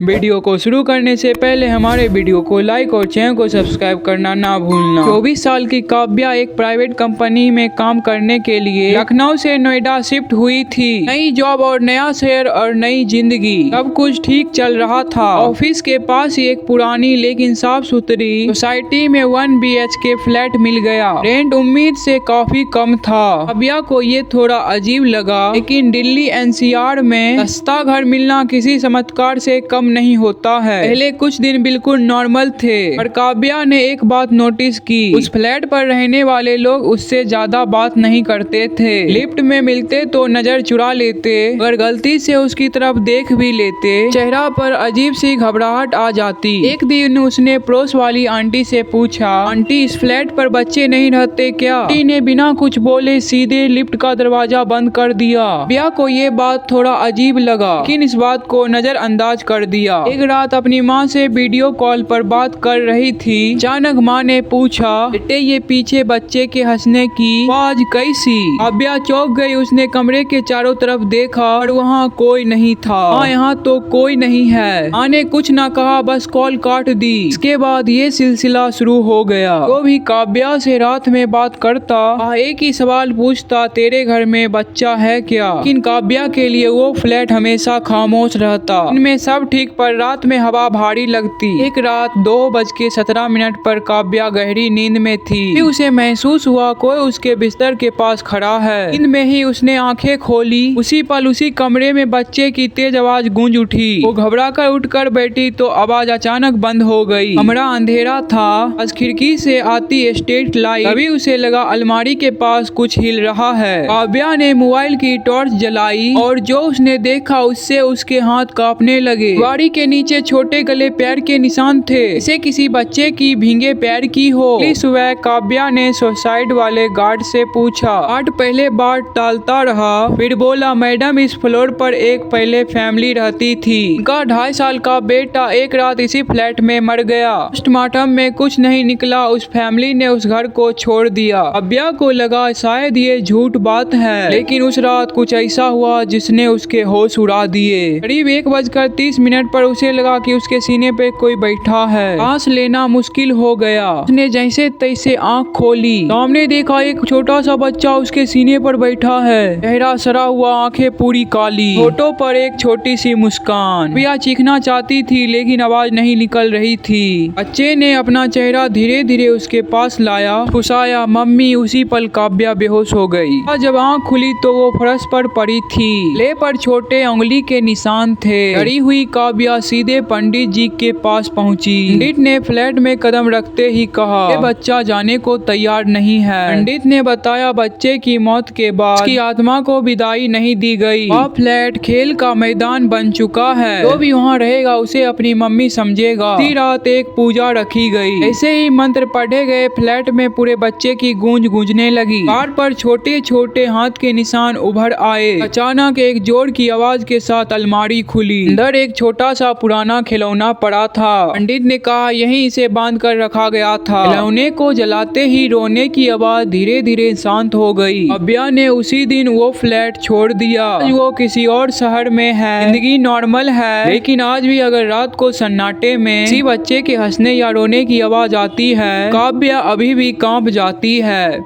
Video को शुरू करने से पहले हमारे वीडियो को लाइक और चैनल को सब्सक्राइब करना ना भूलना। 24 साल की काव्या एक प्राइवेट कंपनी में काम करने के लिए लखनऊ से नोएडा शिफ्ट हुई थी। नई जॉब और नया शहर और नई जिंदगी, सब कुछ ठीक चल रहा था। ऑफिस के पास ही एक पुरानी लेकिन साफ सुथरी सोसाइटी में 1 BHK फ्लैट मिल गया। रेंट उम्मीद से काफी कम था। काव्या को ये थोड़ा अजीब लगा, लेकिन दिल्ली NCR में सस्ता घर मिलना किसी चमत्कार से कम नहीं होता है। पहले कुछ दिन बिल्कुल नॉर्मल थे, पर काव्या ने एक बात नोटिस की, उस फ्लैट पर रहने वाले लोग उससे ज्यादा बात नहीं करते थे। लिफ्ट में मिलते तो नजर चुरा लेते, अगर गलती से उसकी तरफ देख भी लेते चेहरा पर अजीब सी घबराहट आ जाती। एक दिन उसने पड़ोस वाली आंटी से पूछा, आंटी इस फ्लैट पर बच्चे नहीं रहते क्या? आंटी ने बिना कुछ बोले सीधे लिफ्ट का दरवाजा बंद कर दिया। काव्या को ये बात थोड़ा अजीब लगा, लेकिन इस बात को नजरअंदाज कर दिया। एक रात अपनी माँ से वीडियो कॉल पर बात कर रही थी। अचानक माँ ने पूछा, बेटे ये पीछे बच्चे के हंसने की आवाज कैसी? काव्या चौंक गई। उसने कमरे के चारों तरफ देखा और वहाँ कोई नहीं था। हाँ, यहाँ तो कोई नहीं है। माँ ने कुछ ना कहा, बस कॉल काट दी। इसके बाद ये सिलसिला शुरू हो गया। तो भी काव्या से रात में बात करता, एक ही सवाल पूछता, तेरे घर में बच्चा है क्या? लेकिन काव्या के लिए वो फ्लैट हमेशा खामोश रहता। इनमें सब ठीक, पर रात में हवा भारी लगती। एक रात 2:17 पर काव्या गहरी नींद में थी। फिर उसे महसूस हुआ कोई उसके बिस्तर के पास खड़ा है। नींद में ही उसने आंखें खोली। उसी पल उसी कमरे में बच्चे की तेज आवाज गूंज उठी। वो घबराकर उठकर बैठी तो आवाज अचानक बंद हो गई। कमरा अंधेरा था, बस खिड़की से आती स्ट्रीट लाइट। तभी उसे लगा अलमारी के पास कुछ हिल रहा है। काव्या ने मोबाइल की टॉर्च जलाई और जो उसने देखा उससे उसके हाथ कांपने लगे। गाड़ी के नीचे छोटे गले पैर के निशान थे, इसे किसी बच्चे की भीगे पैर की हो। सुबह काव्या ने सोसाइटी वाले गार्ड से पूछा। गार्ड पहले बार टालता रहा, फिर बोला, मैडम इस फ्लोर पर एक पहले फैमिली रहती थी। उनका 2.5 साल का बेटा एक रात इसी फ्लैट में मर गया। पोस्टमार्टम में कुछ नहीं निकला, उस फैमिली ने उस घर को छोड़ दिया। काव्या को लगा शायद ये झूठ बात है, लेकिन उस रात कुछ ऐसा हुआ जिसने उसके होश उड़ा दिए। करीब 1:30 पर उसे लगा कि उसके सीने पे कोई बैठा है। सांस लेना मुश्किल हो गया। उसने जैसे तैसे आंख खोली, सामने देखा एक छोटा सा बच्चा उसके सीने पर बैठा है। चेहरा सड़ा हुआ, आंखें पूरी काली, होठों पर एक छोटी सी मुस्कान। काव्या चीखना चाहती थी लेकिन आवाज नहीं निकल रही थी। बच्चे ने अपना चेहरा धीरे धीरे उसके पास लाया, फुसाया, मम्मी। उसी पल काव्या बेहोश हो गई। जब आंख खुली तो वो फर्श पर पड़ी थी। ले पर छोटे उंगली के निशान थे। डरी हुई काव्या सीधे पंडित जी के पास पहुंची। पंडित ने फ्लैट में कदम रखते ही कहा, ये बच्चा जाने को तैयार नहीं है। पंडित ने बताया, बच्चे की मौत के बाद उसकी आत्मा को विदाई नहीं दी गई। वह फ्लैट खेल का मैदान बन चुका है। जो भी वहाँ रहेगा उसे अपनी मम्मी समझेगा। इसी रात एक पूजा रखी गई। ऐसे ही मंत्र पढ़े गए, फ्लैट में पूरे बच्चे की गूंज गूंजने लगी। कार पर छोटे छोटे हाथ के निशान उभर आए। अचानक एक जोर की आवाज के साथ अलमारी खुली। अंदर एक छोटा सा पुराना खिलौना पड़ा था। पंडित ने कहा, यहीं इसे बांध कर रखा गया था। खिलौने को जलाते ही रोने की आवाज धीरे धीरे शांत हो गई। काव्या ने उसी दिन वो फ्लैट छोड़ दिया। आज वो किसी और शहर में है। जिंदगी नॉर्मल है, लेकिन आज भी अगर रात को सन्नाटे में किसी बच्चे के हंसने या रोने की आवाज आती है, काव्या अभी भी कांप जाती है।